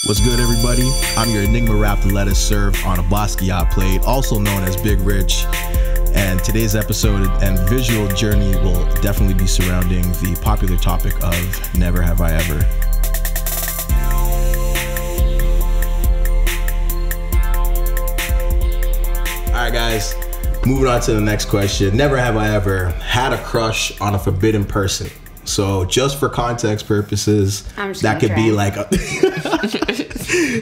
What's good, everybody? I'm your Enigma wrapped lettuce served on a Basquiat plate, also known as Big Rich. And today's episode and visual journey will definitely be surrounding the popular topic of Never Have I Ever. Alright guys, moving on to the next question. Never have I ever had a crush on a forbidden person. So just for context purposes, that could be like a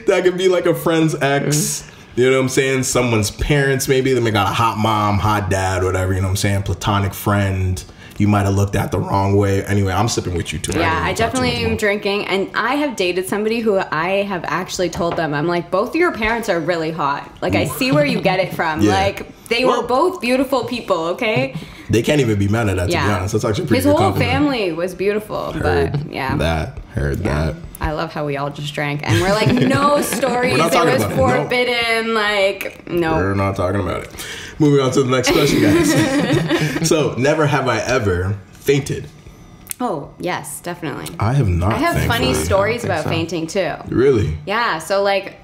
that could be like a friend's ex. You know what I'm saying? Someone's parents, maybe. They got a hot mom, hot dad, whatever, you know what I'm saying? Platonic friend. You might have looked at the wrong way. Anyway, I'm sipping with you too. Yeah, I definitely am drinking. And I have dated somebody who I have actually told them, I'm like, both of your parents are really hot. Like, I see where you get it from. Yeah. Like, they were both beautiful people, okay? They can't even be mad at that, to be honest. That's actually pretty good. His whole family was beautiful, but yeah. Heard that. I love how we all just drank. And we're like, no stories. It was forbidden. Like, no. We're not talking about it. Moving on to the next question, guys. So, never have I ever fainted. Oh, yes, definitely. I have not. I have funny stories about fainting, too. Really? Yeah, so like,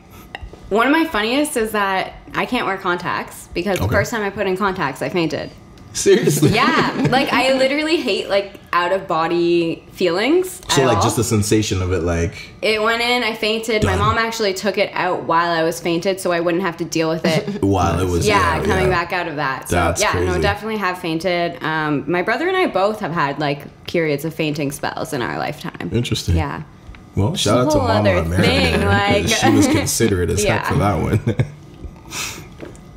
one of my funniest is that I can't wear contacts because the first time I put in contacts, I fainted. Seriously? Yeah, like I literally hate like out of body feelings. So like just the sensation of it, like it went in, I fainted. Done. My mom actually took it out while I was fainted, so I wouldn't have to deal with it while it was coming back out of that. So that's crazy. No, definitely have fainted. My brother and I both have had like periods of fainting spells in our lifetime. Interesting. Yeah. Well, shout out to Mama America. Like she was considerate as heck for that one.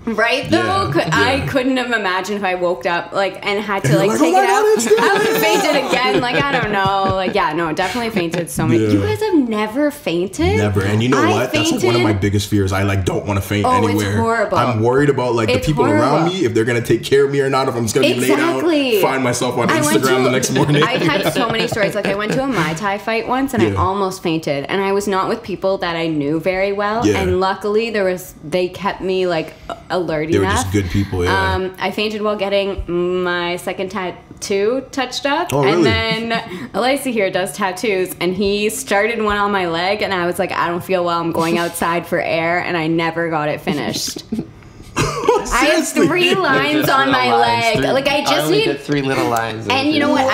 Right though, I couldn't have imagined if I woke up like and had to like take it out. I would have fainted again. Like I don't know. Like definitely fainted so many. You guys have never fainted? Never. And you know what? That's like one of my biggest fears. I like don't want to faint anywhere. It's horrible. I'm worried about like the people around me, if they're gonna take care of me or not. If I'm just gonna be laid out, find myself on Instagram the next morning. I've had so many stories. Like I went to a Mai Tai fight once and I almost fainted, and I was not with people that I knew very well. And luckily they kept me like alert enough. They were just good people, I fainted while getting my second tattoo touched up. Oh, really? And then Alexi here does tattoos, and he started one on my leg, and I was like, I don't feel well, I'm going outside for air, and I never got it finished. I have 3 lines on my leg. Like I just need 3 little lines. And you know what?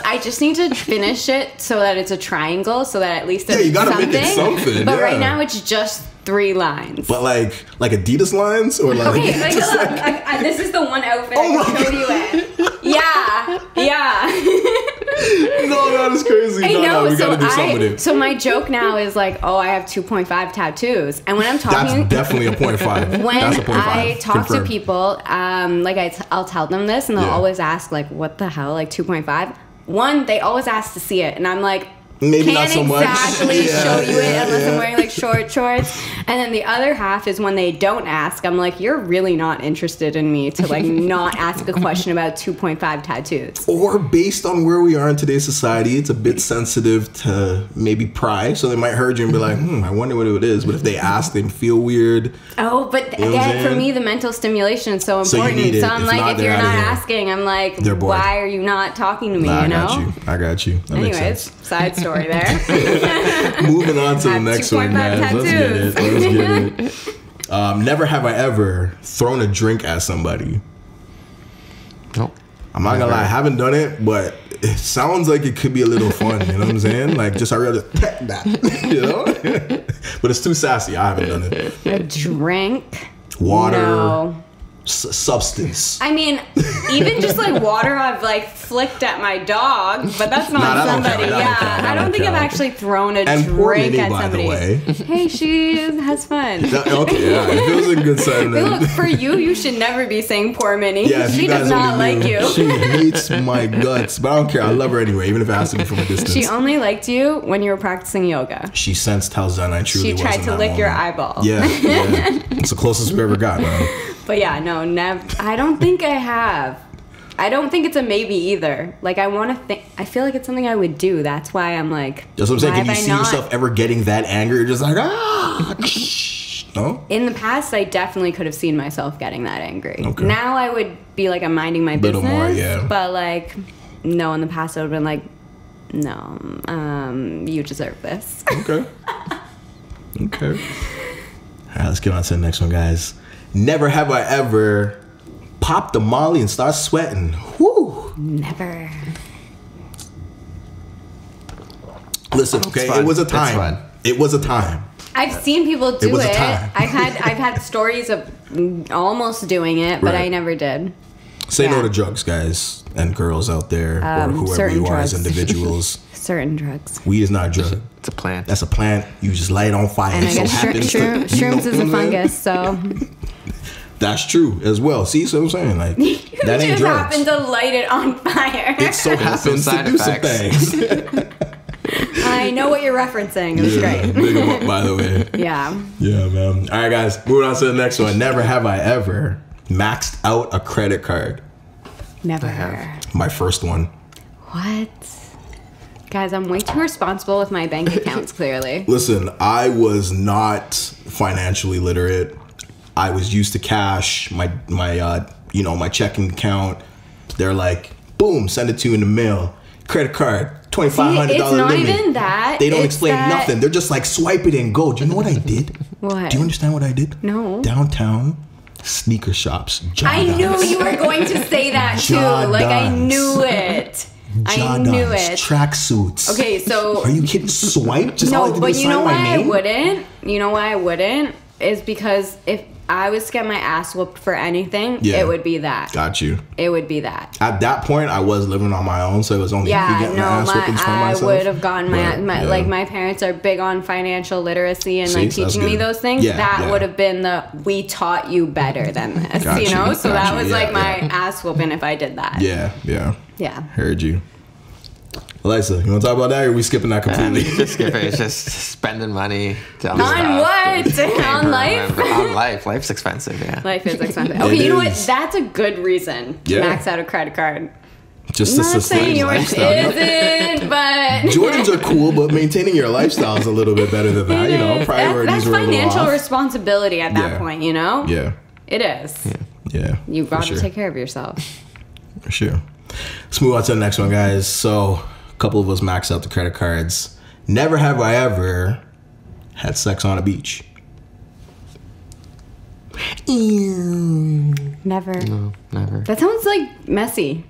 I just need to finish it so that it's a triangle, so that at least it's you gotta make it something. But right now it's just 3 lines. But like Adidas lines or like okay, like look, this is the one outfit I can show you in. Yeah. No, that is crazy. No, we gotta do something with it. So my joke now is like, I have 2.5 tattoos, and when I'm talking, that's definitely a 0.5. When that's a 0.5. I talk to people, like I'll tell them this, and they'll always ask like, what the hell, like 2.5. One, they always ask to see it, and I'm like, maybe not so much. Can't exactly show you it unless I'm wearing like short shorts. And then the other half is when they don't ask, I'm like, you're really not interested in me to like not ask a question about 2.5 tattoos. Or based on where we are in today's society, it's a bit sensitive to maybe pry. So they might heard you and be like, I wonder what it is. But if they ask, they feel weird. Oh, but again, for me, the mental stimulation is so important. So I'm like, if you're not asking, I'm like, why are you not talking to me? I got you. That Anyways, side story there. Moving on to the next one, guys. Let's get it. Never have I ever thrown a drink at somebody. Nope. I'm not gonna lie, I haven't done it, but it sounds like it could be a little fun. You know what I'm saying? Like just hurry up, just peck that. You know? But it's too sassy. I haven't done it. A drink. Water. No. Substance. I mean, even just like water I've like flicked at my dog, but that's not somebody. I don't think I've actually thrown a drink at somebody. Hey, she has fun. Okay, it feels a good sign. Hey, look, for you should never be saying poor Minnie. Yeah, she does not like you. She hates my guts, but I don't care. I love her anyway, even if it has to be from a distance. She only liked you when you were practicing yoga. She sensed how zen I truly was. She tried to lick your eyeball. Yeah. It's the closest we ever got, man. But yeah, no, never. I don't think I have. I don't think it's a maybe either. Like I want to think. I feel like it's something I would do. That's why I'm like. That's what I'm saying. Can you see yourself ever getting that angry? You're just like no. In the past, I definitely could have seen myself getting that angry. Okay. Now I would be like, I'm minding my business. More, yeah. But like, no. In the past, I would have been like, no, you deserve this. Okay. Okay. All right, let's get on to the next one, guys. Never have I ever popped a Molly and start sweating. Whoo. Never. Listen, okay, it was a time. It was a time. I've seen people do it. I've had stories of almost doing it, but I never did. Say no to drugs, guys and girls out there, or whoever you are as individuals. Certain drugs. Weed is not a drug. It's a plant. That's a plant. You just light it on fire. And I guess shrooms is a fungus, so. That's true as well. See, so I'm saying, like, that ain't drugs. You just happen to light it on fire. It so happens to do some things. I know what you're referencing. It was great. Big them up, by the way. Yeah. Yeah, man. All right, guys. Moving on to the next one. Never have I ever maxed out a credit card. Never. My first one. What? Guys, I'm way too responsible with my bank accounts, clearly. Listen, I was not financially literate. I was used to cash, my checking account. They're like, boom, send it to you in the mail. Credit card, $2,500 it's not limit. even that. They don't explain nothing. They're just like, swipe it and go. Do you know what I did? What? Do you understand what I did? No. Downtown sneaker shops. I knew you were going to say that too. Like, I knew it. I knew it. Tracksuits. Okay, so. Are you kidding? Swipe? Just no, but you know why I wouldn't? You know why I wouldn't? Is because if I was to get my ass whooped for anything, it would be that. Got you. It would be that. At that point, I was living on my own, so it was only me getting my ass whoopings for myself. I would have gotten like my parents are big on financial literacy and like teaching me those things. That would have been we taught you better than this, you know? So that was like my ass whooping if I did that. Yeah. Heard you. Alexa, you want to talk about that, or are we skipping that completely? Just skip it. It's just spending money on what? On life? On life. Life's expensive, yeah. Life is expensive. Okay, you know what? That's a good reason to max out a credit card. Just to sustain yours isn't, but Jordans are cool, but maintaining your lifestyle is a little bit better than that. You know, priorities that's are a little financial off. responsibility at that point. You know. Yeah. It is. Yeah. You've got to take care of yourself. For sure. Let's move on to the next one, guys. So, a couple of us maxed out the credit cards. Never have I ever had sex on a beach. Never. No, never. That sounds like messy.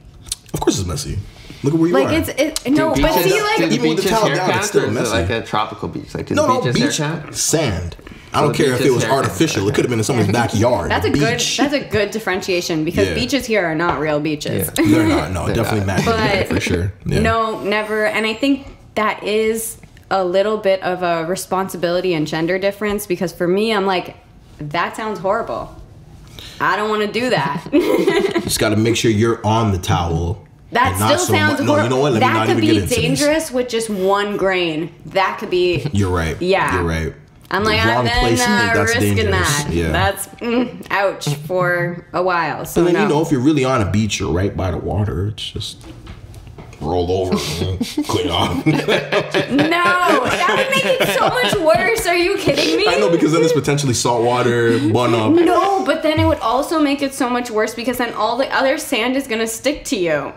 Of course it's messy. Look at where you are. But see, like, even with the towel down, it's still messy. Like a tropical beach. Like, no, beach sand. I don't care if it was artificial. It could have been in someone's backyard. That's a good differentiation because beaches here are not real beaches. Yeah. They're not. No, definitely not. For sure. Yeah. No, never. And I think that is a little bit of a responsibility and gender difference because for me, I'm like, that sounds horrible. I don't want to do that. Just got to make sure you're on the towel. That still sounds horrible. No, you know what? That could be dangerous with just one grain. That could be. You're right. Yeah. You're right. I'm like, I've been risking dangerous. that. Yeah. That's ouch for a while. So and then, if you're really on a beach, you're right by the water. It's just roll over and clean off. No, that would make it so much worse. Are you kidding me? I know, because then it's potentially salt water, bun up. No, but then it would also make it so much worse because then all the other sand is going to stick to you.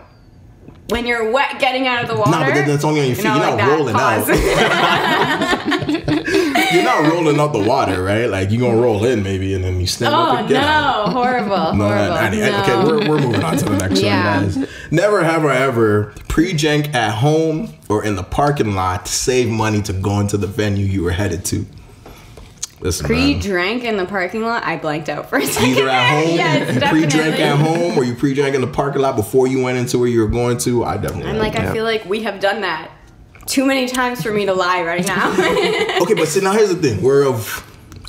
When you're wet getting out of the water. No, but then that's only on your feet. You're not rolling out. You're not rolling out the water, right? Like, you're going to roll in maybe and then you stand up again. Oh, no. Horrible. Okay, we're moving on to the next one, guys. Never have I ever pre-drank at home or in the parking lot to save money to go into the venue you were headed to. Listen, pre-drank in the parking lot? I blanked out for a second. Either at home, yes, you pre-drank at home, or you pre-drank in the parking lot before you went into where you were going to. I definitely. I feel like we have done that too many times for me to lie right now. Okay, but see, now here's the thing: we're of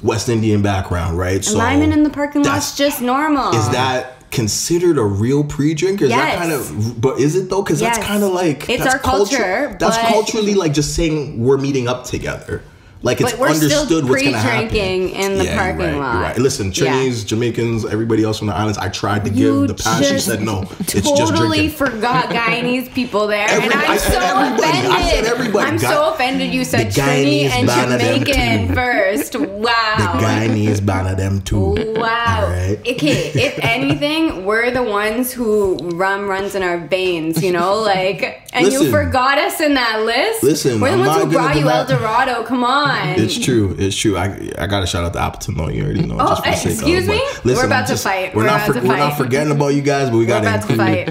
West Indian background, right? So alignment in the parking lot's just normal. Is that considered a real pre-drink? Or is that kind of? But is it though? Because that's kind of like it's our culture. That's culturally like just saying we're meeting up together. Like, it's understood what's going to happen. But we're still pre-drinking in the parking lot. You're right. Listen, Chinese, Jamaicans, everybody else from the islands, I tried to give the pass. She said no. It's just drinking. Totally forgot Guyanese people there. And I'm so offended. I said everybody. I'm so offended you said Trini and Jamaican first. Wow. The Guyanese ban them too. Wow. Right. Okay, if anything, we're the ones who rum runs in our veins, you know? Like, and you forgot us in that list? Listen, we're the ones who brought you El Dorado. Come on. on. It's true. It's true. I got to shout out to Appleton though. You already know. Oh, excuse me. Listen, we're about to fight. We're not forgetting about you guys, but we got to fight.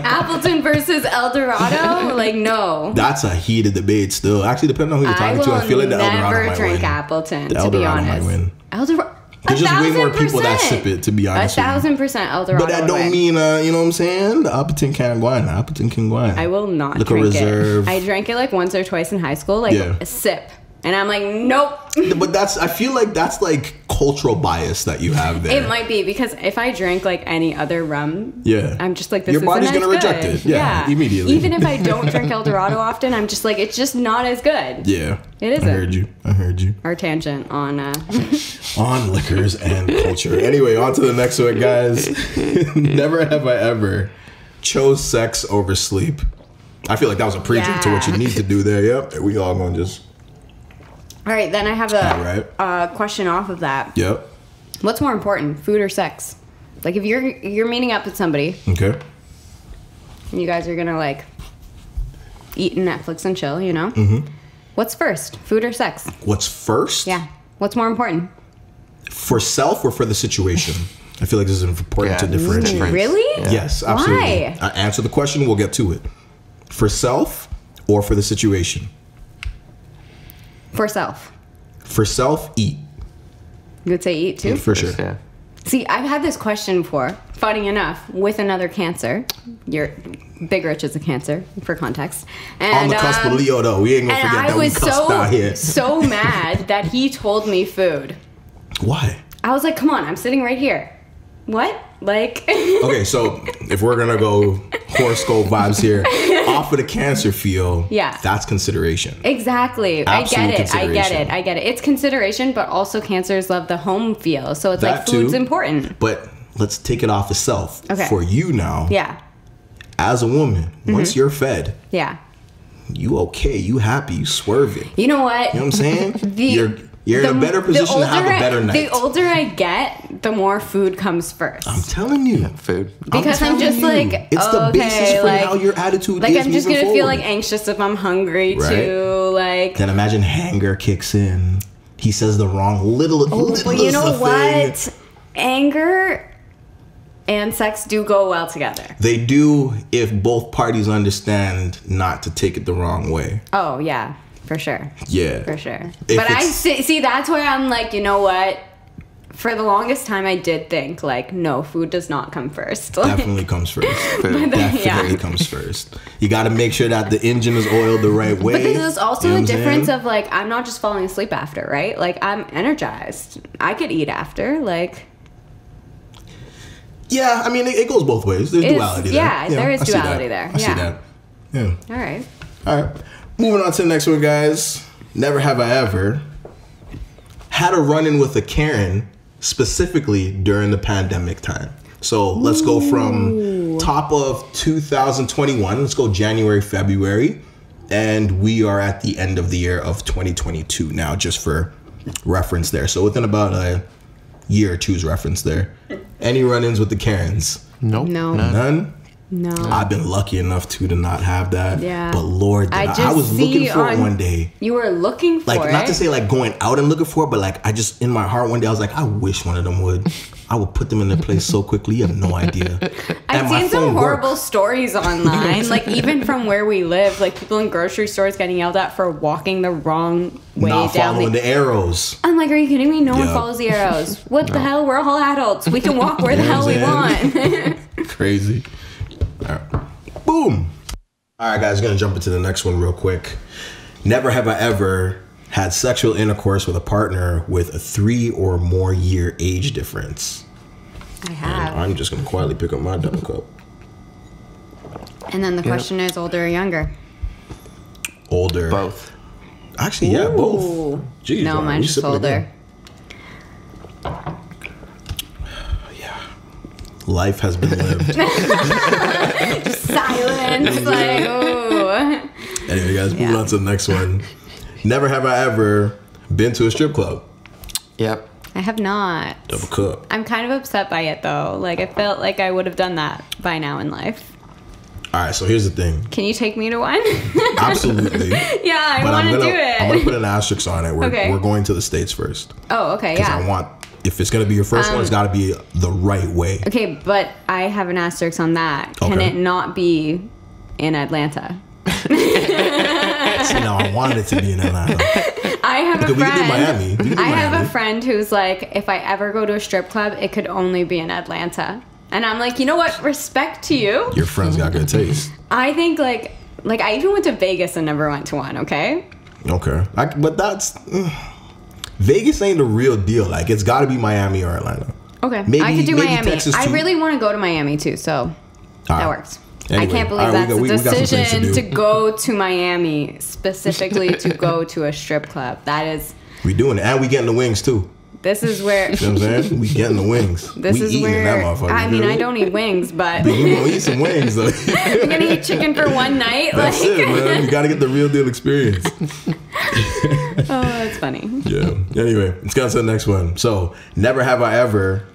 Appleton versus El Dorado? Like, no. That's a heated debate still. Actually, depending on who you're talking to, I feel like the El Dorado might win. I never drink Appleton, to be honest. Might win. El Dorado. There's just way more people that sip it, to be honest. 1,000% El Dorado. But that don't mean, you know what I'm saying? The Appleton can't go on. Appleton can go on. I will not Liquor drink Reserve. it. I drank it like once or twice in high school, like a sip. And I'm like, nope. But I feel like that's like cultural bias that you have there. It might be, because if I drink like any other rum, I'm just like, this your body's going to reject it. Yeah, immediately. Even if I don't drink El Dorado often, I'm just like, it's just not as good. Yeah. It isn't. I heard you. Our tangent on... on liquors and culture. Anyway, on to the next one, guys. Never have I ever chose sex over sleep. I feel like that was a precursor to what you need to do there. Yep. We all going to just... All right, then I have a question off of that. Yep. What's more important, food or sex? Like, if you're meeting up with somebody, okay, and you guys are gonna like eat and Netflix and chill, you know. What's first, food or sex? What's first? Yeah. What's more important? For self or for the situation? I feel like this is important to differentiate. Really? Yeah. Yes, absolutely. Why? Answer the question. We'll get to it. For self or for the situation? For self. For self, eat. You would say eat too? For sure. Yeah. See, I've had this question before, funny enough, with another Cancer. Big Rich is a Cancer, for context. And, on the cusp of Leo, though. We ain't gonna forget that we cusped out here. So mad that he told me food. Why? I was like, come on, I'm sitting right here. What? Like... Okay, so if we're gonna go horoscope vibes here, off of the Cancer feel, that's consideration. Exactly. Absolute I get it. It's consideration, but also Cancers love the home feel. So it's that like food's important. But let's take it off the self. Okay. For you now. Yeah. As a woman, once you're fed. Yeah. You okay, you happy, you swerving. You know what? You know what I'm saying? You're in a better position to have a better night. The older I get, the more food comes first. I'm telling you. Food. Because I'm just like, it's the basis for how your attitude is. Like, I'm just going to feel like anxious if I'm hungry too. Like, then imagine anger kicks in. He says the wrong little well, you know what? Anger and sex do go well together. They do if both parties understand not to take it the wrong way. Oh, yeah. For sure. Yeah. For sure. But I see, that's where I'm like, you know what? For the longest time, I did think, like, no, food does not come first. Definitely comes first. Definitely comes first. You got to make sure that the engine is oiled the right way. But there's also a difference of, like, I'm not just falling asleep after, right? Like, I'm energized. I could eat after, like... Yeah, I mean, it goes both ways. There's duality there. Yeah, there is duality there. I see that. Yeah. All right. Moving on to the next one, guys. Never have I ever had a run-in with a Karen specifically during the pandemic time. So let's go from top of 2021. Let's go January, February. And we are at the end of the year of 2022 now, just for reference there. So within about a year or two's reference there. Any run-ins with the Karens? Nope. No. None? No. I've been lucky enough to not have that. Yeah. But Lord, I was looking for it one day. You were looking for it? Like, not to say like going out and looking for it, but like I just, in my heart one day, I was like, I wish one of them would. I would put them in their place so quickly. You have no idea. I've seen some horrible stories online, like even from where we live, like people in grocery stores getting yelled at for walking the wrong way not down following the arrows. I'm like, are you kidding me? No one follows the arrows. What the hell? We're all adults. We can walk where the hell we want. Crazy. All right. Boom. All right, guys, gonna jump into the next one real quick. Never have I ever had sexual intercourse with a partner with a 3 or more year age difference. I have. And I'm just gonna quietly pick up my double cup. And then the question is, older or younger? Older. Both. Actually, yeah, both. Jeez, no, mine's just older. Life has been lived. Silence, like, ooh. Anyway, guys, moving on to the next one. Never have I ever been to a strip club. Yep. I have not. Double cup. I'm kind of upset by it, though. Like, I felt like I would have done that by now in life. All right, so here's the thing. Can you take me to one? Absolutely. Yeah, I want to do it. I'm going to put an asterisk on it. We're going to the States first. Oh, okay, yeah. Because if it's going to be your first one, it's got to be the right way. Okay, but I have an asterisk on that. Can it not be in Atlanta? No, I wanted it to be in Atlanta. I have a friend. We can do Miami. I have a friend who's like, if I ever go to a strip club, it could only be in Atlanta. And I'm like, you know what? Respect to you. Your friend's got good taste. I think like I even went to Vegas and never went to one. Okay. Okay, but that's Vegas ain't the real deal. Like it's got to be Miami or Atlanta. Okay, maybe, I could do Miami. Texas I too. really want to go to Miami too, so that works. Anyway, I can't believe that's a decision to go to Miami specifically to go to a strip club. That is. We doing it, and we getting the wings too. This is where. You know what I'm saying? We getting the wings. This is where. That motherfucker, I mean, I don't eat wings, but. We gonna eat some wings though. I'm gonna eat chicken for one night. That's it, man. You gotta get the real deal experience. Oh, that's funny. Yeah. Anyway, let's go on to the next one. So, never have I ever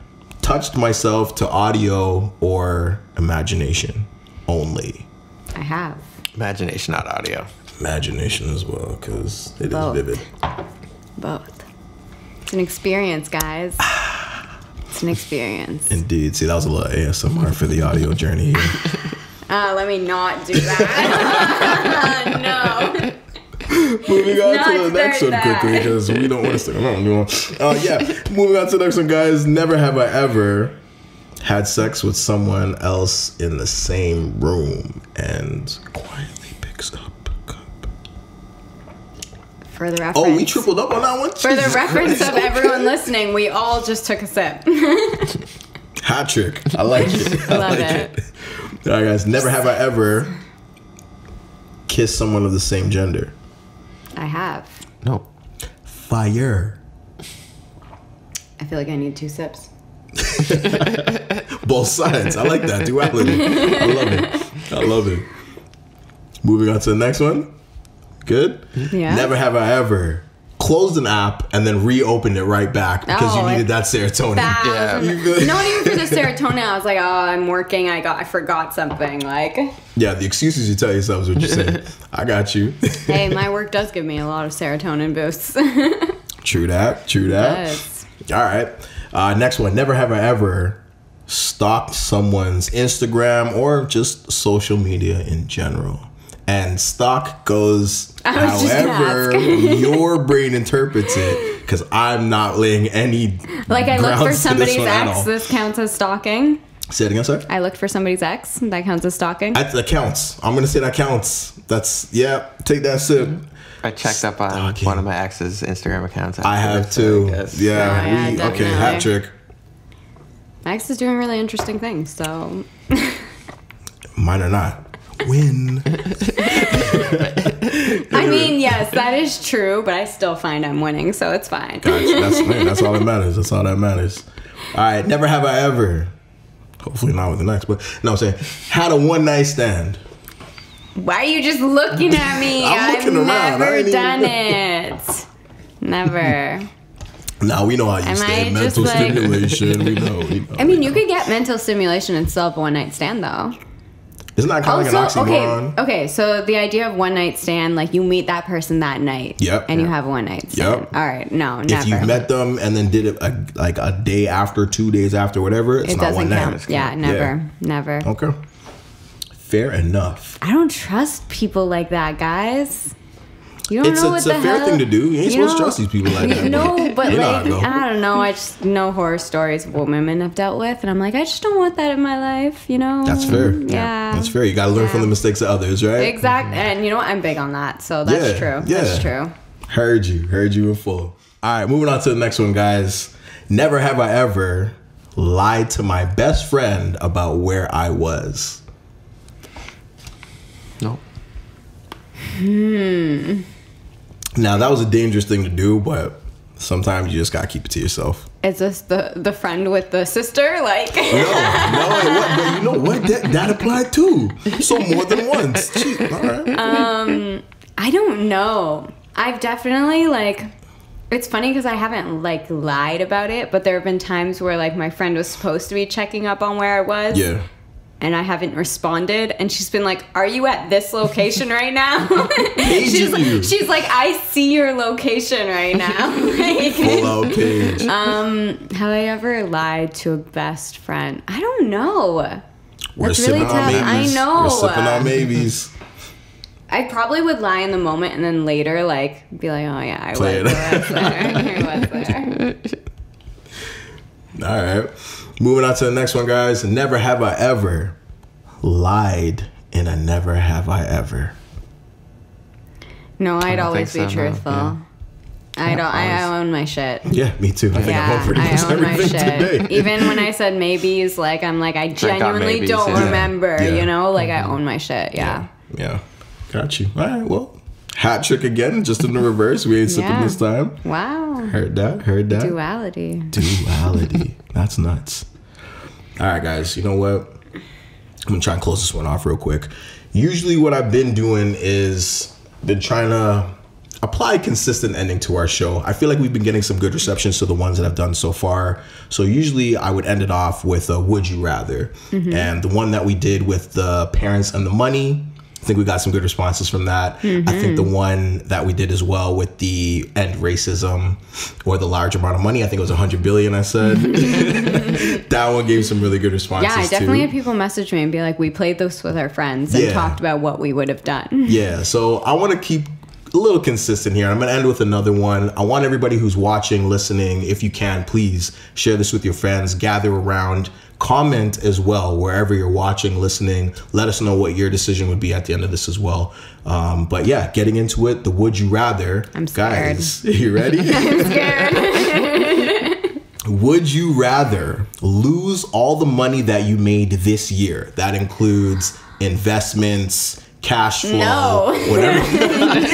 touched myself to audio or imagination only. I have. Imagination, not audio. Imagination as well, because it Both. is vivid. Both. It's an experience, guys. It's an experience. Indeed. See, that was a little ASMR for the audio journey here. Let me not do that. No. Moving on to the next one quickly, because we don't want to stick around. Moving on to the next one, guys. Never have I ever had sex with someone else in the same room and quietly picks up a cup. For the reference. Oh, we tripled up on that one? For the reference of everyone listening, we all just took a sip. Hat trick. I like it. I love it. All right, guys. Never have I ever kissed someone of the same gender. I have. No. Fire. I feel like I need 2 sips. Both sides. I like that. Duality. I love it. Moving on to the next one. Good? Yeah. Never have I ever closed an app and then reopened it right back because you needed that serotonin. Yeah. Not even for the serotonin. I was like, oh, I'm working. I forgot something. Like. Yeah, the excuses you tell yourself is what you say. I got you. Hey, my work does give me a lot of serotonin boosts. True that. Yes. All right. Next one. Never have I ever stalked someone's Instagram or just social media in general. And stalk goes however your brain interprets it, because I'm not laying any. Like I looked for somebody's ex. ex. This counts as stalking. Say it again, sir. I looked for somebody's ex. That counts as stalking. That counts. I'm gonna say that counts. That's Take that sip. I checked up on one of my ex's Instagram accounts. I have too. Yeah. Okay. Hat trick. My ex is doing really interesting things. So. Mine are not. Win. I mean, yes, that is true, but I still find I'm winning, so it's fine. Gotcha. That's all that matters. That's all that matters. All right. Never have I ever. Hopefully not with the next, but no, I'm saying had a one night stand. Why are you just looking at me? I've never done it. Never. Now we know how you stay. Mental stimulation. We know. I mean, you could get mental stimulation and still have a one night stand, though. Isn't that kind of like an oxymoron? Okay, so the idea of one night stand, like you meet that person that night. Yep. And you have a one night stand. Yep. All right, no, never. If you met them and then did it like a day after, 2 days after, whatever, it's not one night. Count. Yeah, never. Okay. Fair enough. I don't trust people like that, guys. You don't know what the hell. It's a fair thing to do. You ain't supposed to trust these people like that. No, but like, I don't know. I just know horror stories of what women have dealt with. And I'm like, I just don't want that in my life, you know? That's fair. Yeah. That's fair. You got to learn from the mistakes of others, right? Exactly. And you know what? I'm big on that. So that's true. Yeah. That's true. Heard you in full. All right, moving on to the next one, guys. Never have I ever lied to my best friend about where I was. No. Now, that was a dangerous thing to do, but sometimes you just gotta keep it to yourself. Is this the friend with the sister? Like no, but you know what? That applied too. So more than once. Gee, all right. I don't know. I've definitely it's funny because I haven't lied about it, but there have been times where my friend was supposed to be checking up on where I was. Yeah. and I haven't responded, and she's been like, "Are you at this location right now?" she's like, "I see your location right now." Like, full out page. Have I ever lied to a best friend? I don't know. We're That's sipping really on tough. maybes. I know. We're sipping on maybes. I probably would lie in the moment and then later, like, be like, "Oh yeah, I was there." All right. Moving on to the next one, guys. Never have I ever lied in a never have I ever. No, I'd always be truthful. No. Yeah. I own my shit. Yeah, me too. I think I own pretty much own my everything shit. today. Even when I said maybes, like, I'm like, I genuinely maybes, don't yeah. remember, Yeah. you know? Like, I own my shit, yeah. Got you. All right, well, hat trick again, just in the reverse. We ain't sipping this time. Wow. Heard that. Duality. That's nuts. All right, guys, you know what? I'm going to try and close this one off real quick. Usually what I've been doing is been trying to apply a consistent ending to our show. I feel like we've been getting some good receptions to the ones that I've done so far. So usually I would end it off with a would you rather. And the one that we did with the parents and the money, I think we got some good responses from that. I think the one that we did as well with the end racism or the large amount of money, I think it was 100 billion, I said. That one gave some really good responses Yeah, I definitely too. had people message me and be like, we played this with our friends and talked about what we would have done. Yeah, so I want to keep a little consistent here. I'm going to end with another one. I want everybody who's watching, listening, if you can, please share this with your friends, gather around, comment as well, wherever you're watching, listening. Let us know what your decision would be at the end of this as well. But yeah, getting into it, the would you rather. I'm scared. Guys, you ready? I'm scared. Would you rather lose all the money that you made this year? That includes investments, cash flow, whatever. Immediate.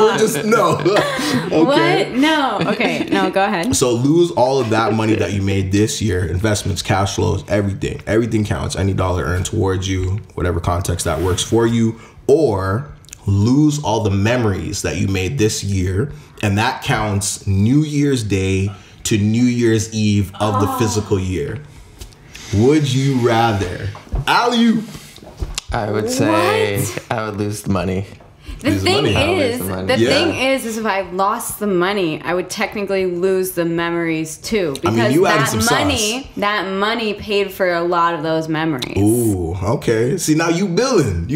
We're just no. Okay. What? No. Okay. No, go ahead. So lose all of that money that you made this year, investments, cash flows, everything. Everything counts. Any dollar earned towards you, whatever context that works for you, or lose all the memories that you made this year, and that counts New Year's Day to New Year's Eve of the physical year. Would you rather? Alley-oop. I would say I would lose the money. The thing is, if I lost the money, I would technically lose the memories too, because you added some sauce. that money paid for a lot of those memories. Ooh, okay. See, now you building.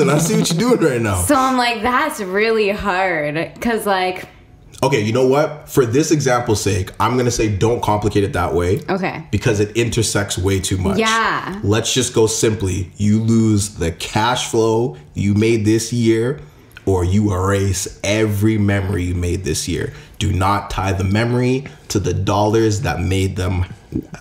I see what you're doing right now. So I'm like, that's really hard, because like. Okay, you know what? For this example's sake, I'm going to say don't complicate it that way. Okay. Because it intersects way too much. Yeah. Let's just go simply. You lose the cash flow you made this year, or you erase every memory you made this year. Do not tie the memory to the dollars that made them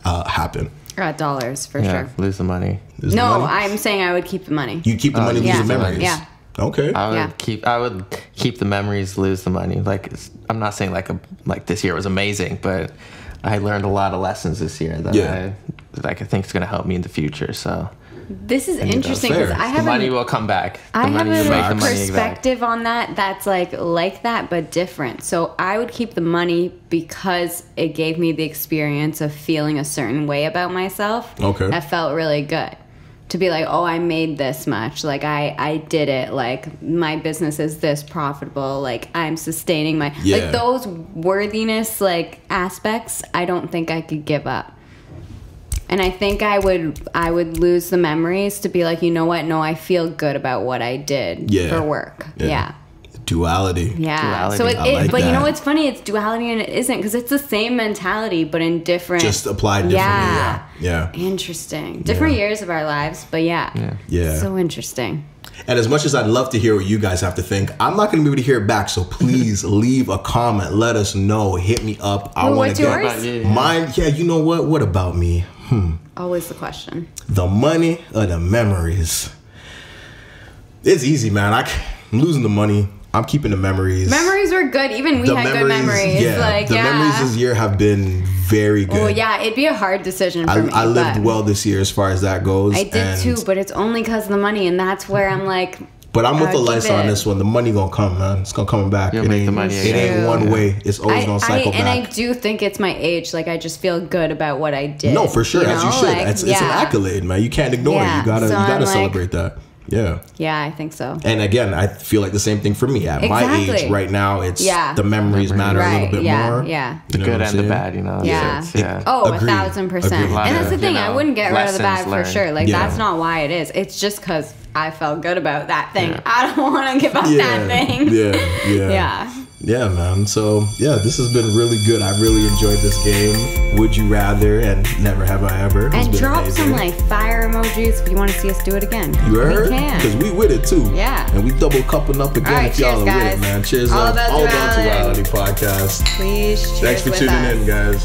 happen. Dollars, for sure. Lose the money. I'm saying I would keep the money. You keep the money, lose the memories. Yeah. Okay. I would keep the memories, lose the money. Like, I'm not saying like this year was amazing, but I learned a lot of lessons this year that I think is going to help me in the future. So this is interesting because I have the money will come back. I have a perspective on that that's like that but different. So I would keep the money because it gave me the experience of feeling a certain way about myself. Okay. That felt really good. To be like, oh, I made this much. Like, I did it. Like, my business is this profitable. Like, I'm sustaining my... Yeah. Like, those worthiness, like, aspects, I don't think I could give up. And I think I would lose the memories to be like, you know what? No, I feel good about what I did for work. Yeah. Duality. Yeah. Duality. So but that. you know what's funny? It's duality and it isn't, because it's the same mentality but in different. Just applied differently. Yeah. Interesting. Different years of our lives, but yeah. So interesting. And as much as I'd love to hear what you guys have to think, I'm not going to be able to hear it back. So please leave a comment. Let us know. Hit me up. I want to get mine. Yeah. You know what? What about me? Always the question. The money or the memories? It's easy, man. I'm losing the money. I'm keeping the memories. Memories were good. Even we had good memories. Yeah, memories this year have been very good. Oh yeah, it'd be a hard decision for me. I lived well this year as far as that goes. I did too, but it's only because of the money, and that's where I'm like, But I'm with Elisa on this one. The money gonna come, man. It's gonna come back. You'll make the money. It ain't one way. It's always gonna cycle back. And I do think it's my age. Like, I just feel good about what I did. No, for sure, as you should. Like, it's an accolade, man. You can't ignore it. You gotta celebrate that. Yeah. Yeah, I think so. And again, I feel like the same thing for me. At my age right now, it's the memories matter a little bit more. Yeah. The good and the bad, you know. Yeah. Oh, 1,000%. And that's the thing. I wouldn't get rid of the bad for sure. Like, that's not why it is. It's just because I felt good about that thing. Yeah. I don't want to give up that thing. Yeah, man. So, this has been really good. I really enjoyed this game. Would you rather and never have I ever. And drop some like fire emojis if you want to see us do it again. You heard? Because we with it too. Yeah. And we double cupping up again if y'all are with it, man. Cheers. All about Duality podcast. Please cheers. Thanks for tuning in, guys.